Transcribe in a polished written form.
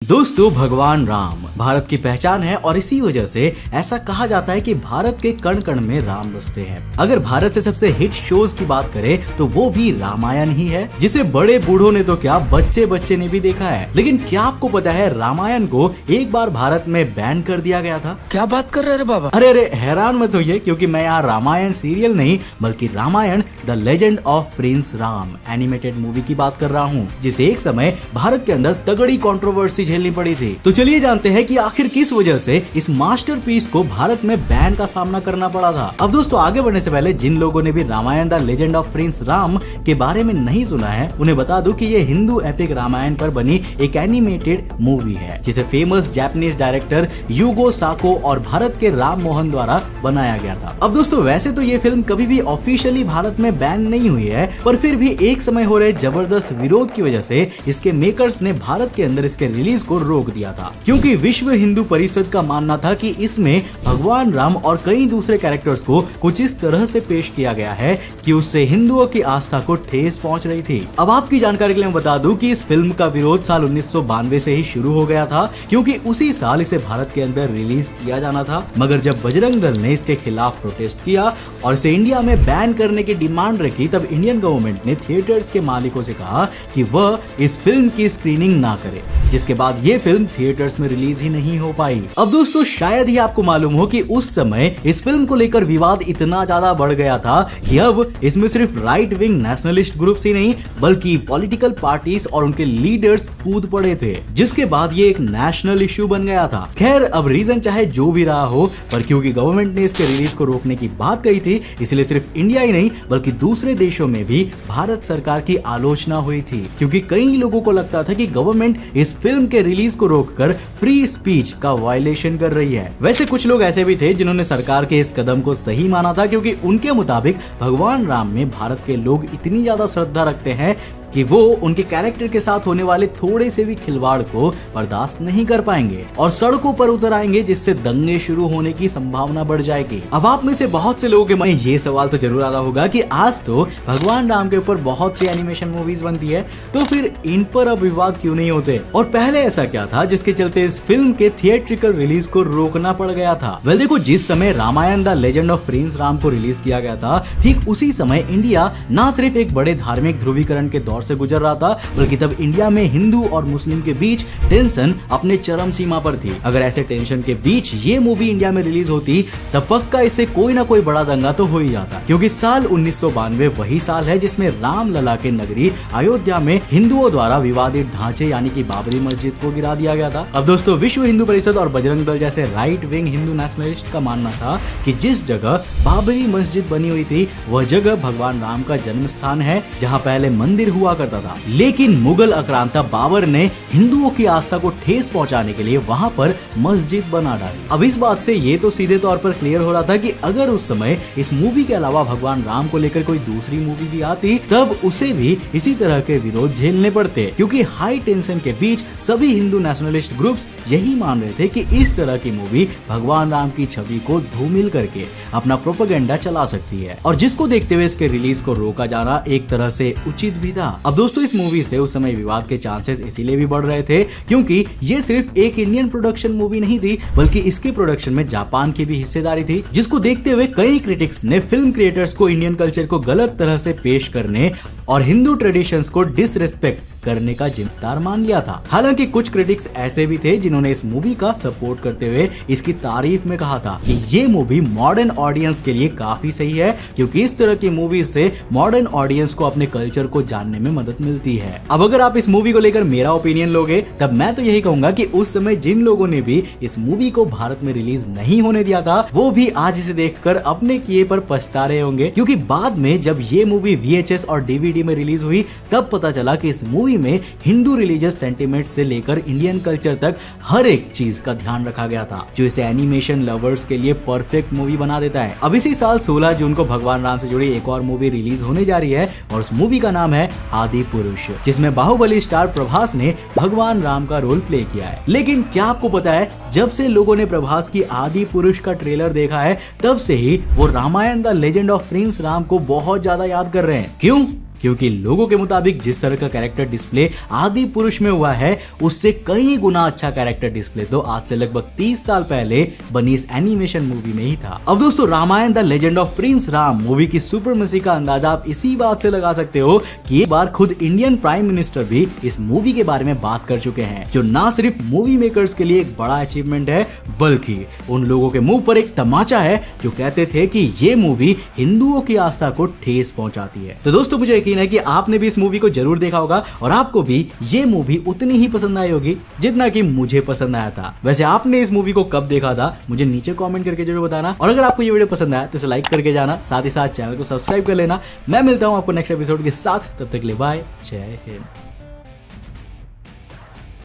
दोस्तों, भगवान राम भारत की पहचान है और इसी वजह से ऐसा कहा जाता है कि भारत के कण कण में राम बसते हैं। अगर भारत से सबसे हिट शोज की बात करें तो वो भी रामायण ही है, जिसे बड़े बूढ़ों ने तो क्या बच्चे बच्चे ने भी देखा है। लेकिन क्या आपको पता है रामायण को एक बार भारत में बैन कर दिया गया था? क्या बात कर रहे बाबा? अरे हैरान मत होइए, क्योंकि मैं यहाँ रामायण सीरियल नहीं बल्कि Ramayana the legend of prince Ram animated movie की बात कर रहा हूँ, जिसे एक समय भारत के अंदर तगड़ी कंट्रोवर्सी झेलनी पड़ी थी। तो चलिए जानते हैं कि आखिर किस वजह से इस मास्टरपीस को भारत में बैन का सामना करना पड़ा था। अब दोस्तों, आगे बढ़ने से पहले जिन लोगों ने भी Ramayana the legend of prince Ram के बारे में नहीं सुना है, उन्हें बता दूं कि ये हिंदू एपिक रामायण पर बनी एक एनिमेटेड मूवी है, जिसे फेमस जापानीज डायरेक्टर यूगो साको और भारत के राम मोहन द्वारा बनाया गया था। अब दोस्तों, वैसे तो ये फिल्म कभी भी ऑफिशियली भारत में बैन नहीं हुई है, पर फिर भी एक समय हो रहे जबरदस्त विरोध की वजह से इसके मेकर्स ने भारत के अंदर इसके रिलीज को रोक दिया था, क्योंकि विश्व हिंदू परिषद का मानना था कि इसमें भगवान राम और कई दूसरे कैरेक्टर्स को कुछ इस तरह से पेश किया गया है कि उससे हिंदुओं की आस्था को ठेस पहुंच रही थी। अब आपकी जानकारी के लिए मैं बता दूं कि इस फिल्म का विरोध साल 1992 से ही शुरू हो गया था, क्योंकि उसी साल इसे भारत के अंदर रिलीज किया जाना था। मगर जब बजरंग दल ने इसके खिलाफ प्रोटेस्ट किया और इसे इंडिया में बैन करने की डिमांड रखी, तब इंडियन गवर्नमेंट ने थिएटर्स के मालिकों से कहा कि वह इस फिल्म की स्क्रीनिंग ना करे, जिसके बाद ये फिल्म थिएटर्स में रिलीज ही नहीं हो पाई। अब दोस्तों, शायद ही आपको मालूम हो कि उस समय इस फिल्म को लेकर विवाद इतना ज्यादा बढ़ गया था कि अब इसमें सिर्फ राइट विंग नेशनलिस्ट ग्रुप्स ही नहीं बल्कि पॉलिटिकल पार्टीज और उनके लीडर्स कूद पड़े थे, जिसके बाद ये एक नेशनल इश्यू बन गया था। खैर, अब रीजन चाहे जो भी रहा हो, पर क्योंकि गवर्नमेंट ने इसके रिलीज को रोकने की बात कही थी, इसलिए सिर्फ इंडिया ही नहीं बल्कि दूसरे देशों में भी भारत सरकार की आलोचना हुई थी, क्योंकि कई लोगों को लगता था कि गवर्नमेंट इस फिल्म के रिलीज को रोककर फ्री स्पीच का वायलेशन कर रही है। वैसे कुछ लोग ऐसे भी थे जिन्होंने सरकार के इस कदम को सही माना था, क्योंकि उनके मुताबिक भगवान राम में भारत के लोग इतनी ज्यादा श्रद्धा रखते हैं कि वो उनके कैरेक्टर के साथ होने वाले थोड़े से भी खिलवाड़ को बर्दाश्त नहीं कर पाएंगे और सड़कों पर उतर आएंगे, जिससे दंगे शुरू होने की संभावना बढ़ जाएगी। अब आप में से बहुत से लोगों के मन में ये सवाल तो जरूर आ रहा होगा कि आज तो भगवान राम के ऊपर बहुत सी एनिमेशन मूवीज बनती है, तो फिर इन पर अब विवाद क्यों नहीं होते? और पहले ऐसा क्या था जिसके चलते इस फिल्म के थिएट्रिकल रिलीज को रोकना पड़ गया था? वेल देखो, जिस समय Ramayana the legend of prince Ram को रिलीज किया गया था, ठीक उसी समय इंडिया न सिर्फ एक बड़े धार्मिक ध्रुवीकरण के दौर से गुजर रहा था, बल्कि तब इंडिया में हिंदू और मुस्लिम के बीच टेंशन अपने चरम सीमा पर थी। अगर ऐसे टेंशन के बीच ये मूवी इंडिया में रिलीज होती, तब पक्का इससे कोई ना कोई बड़ा दंगा तो हो ही जाता, क्योंकि साल 1992 वही साल है जिसमें राम लला के नगरी अयोध्या में हिंदुओं द्वारा विवादित ढांचे यानी कि बाबरी मस्जिद को गिरा दिया गया था। अब दोस्तों, विश्व हिंदू परिषद और बजरंग दल जैसे राइट विंग हिंदू नेशनलिस्ट का मानना था कि जिस जगह बाबरी मस्जिद बनी हुई थी वह जगह भगवान राम का जन्म स्थान है, जहाँ पहले मंदिर हुआ करता था। लेकिन मुगल आक्रांता बाबर ने हिंदुओं की आस्था को ठेस पहुंचाने के लिए वहां पर मस्जिद बना डाली। अब इस बात से ये तो सीधे तौर पर क्लियर हो रहा था कि अगर उस समय इस मूवी के अलावा भगवान राम को लेकर कोई दूसरी मूवी भी आती, तब उसे भी इसी तरह के विरोध झेलने पड़ते, क्योंकि हाई टेंशन के बीच सभी हिंदू नेशनलिस्ट ग्रुप्स यही मान रहे थे कि इस तरह की मूवी भगवान राम की छवि को धूमिल करके अपना प्रोपेगेंडा चला सकती है, और जिसको देखते हुए इसके रिलीज को रोका जाना एक तरह से उचित भी था। अब दोस्तों, इस मूवी से उस समय विवाद के चांसेस इसीलिए भी बढ़ रहे थे क्योंकि ये सिर्फ एक इंडियन प्रोडक्शन मूवी नहीं थी, बल्कि इसके प्रोडक्शन में जापान की भी हिस्सेदारी थी, जिसको देखते हुए कई क्रिटिक्स ने फिल्म क्रिएटर्स को इंडियन कल्चर को गलत तरह से पेश करने और हिंदू ट्रेडिशंस को डिसरिस्पेक्ट करने का जिम्मेदार मान लिया था। हालांकि कुछ क्रिटिक्स ऐसे भी थे जिन्होंने इस मूवी का सपोर्ट करते हुए इसकी तारीफ में कहा था कि ये मूवी मॉडर्न ऑडियंस के लिए काफी सही है, क्योंकि इस तरह की मूवी से मॉडर्न ऑडियंस को अपने कल्चर को जानने में मदद मिलती है। अब अगर आप इस मूवी को लेकर मेरा ओपिनियन लोगे, तब मैं तो यही कहूंगा कि उस समय जिन लोगों ने भी इस मूवी को भारत में रिलीज नहीं होने दिया था, वो भी आज इसे देखकर अपने किए पर पछता रहे होंगे, क्योंकि बाद में जब ये मूवी VHS और DVD में रिलीज हुई, तब पता चला कि इस मूवी में हिंदू रिलीजियस सेंटिमेंट से लेकर इंडियन कल्चर तक हर एक चीज का ध्यान रखा गया था, जो इसे एनिमेशन लवर्स के लिए परफेक्ट मूवी बना देता है। अब इसी साल 16 जून को भगवान राम से जुड़ी एक और मूवी रिलीज होने जा रही है, और उस मूवी का नाम है आदि पुरुष, जिसमें बाहुबली स्टार प्रभास ने भगवान राम का रोल प्ले किया है। लेकिन क्या आपको पता है, जब से लोगों ने प्रभास की आदि पुरुष का ट्रेलर देखा है, तब से ही वो Ramayana the legend of prince Ram को बहुत ज्यादा याद कर रहे हैं। क्यों? क्योंकि लोगों के मुताबिक जिस तरह का कैरेक्टर डिस्प्ले आदि पुरुष में हुआ है उससे कई गुना अच्छा कैरेक्टर डिस्प्ले तो आज से लगभग 30 साल पहले बनी इस एनिमेशन मूवी में ही था। अब दोस्तों Ramayana the legend of prince Ram movie की सुपरमेसी का अंदाजा आप इसी बात से लगा सकते हो कि एक बार खुद इंडियन प्राइम मिनिस्टर भी इस मूवी के बारे में बात कर चुके हैं, जो ना सिर्फ मूवी मेकर्स के लिए एक बड़ा अचीवमेंट है बल्कि उन लोगों के मुंह पर एक तमाचा है जो कहते थे कि ये मूवी हिंदुओं की आस्था को ठेस पहुंचाती है। तो दोस्तों मुझे यकीन है कि आपने भी इस मूवी को जरूर देखा होगा और आपको भी ये मूवी उतनी ही पसंद आई होगी जितना कि मुझे पसंद आया था। वैसे आपने इस मूवी को कब देखा था मुझे नीचे कमेंट करके जरूर बताना, और अगर आपको ये वीडियो पसंद आया तो इसे लाइक करके जाना, साथ ही साथ चैनल को सब्सक्राइब कर लेना। मैं मिलता हूं आपको नेक्स्ट एपिसोड के साथ, तब तक के लिए बाय, जय हिंद।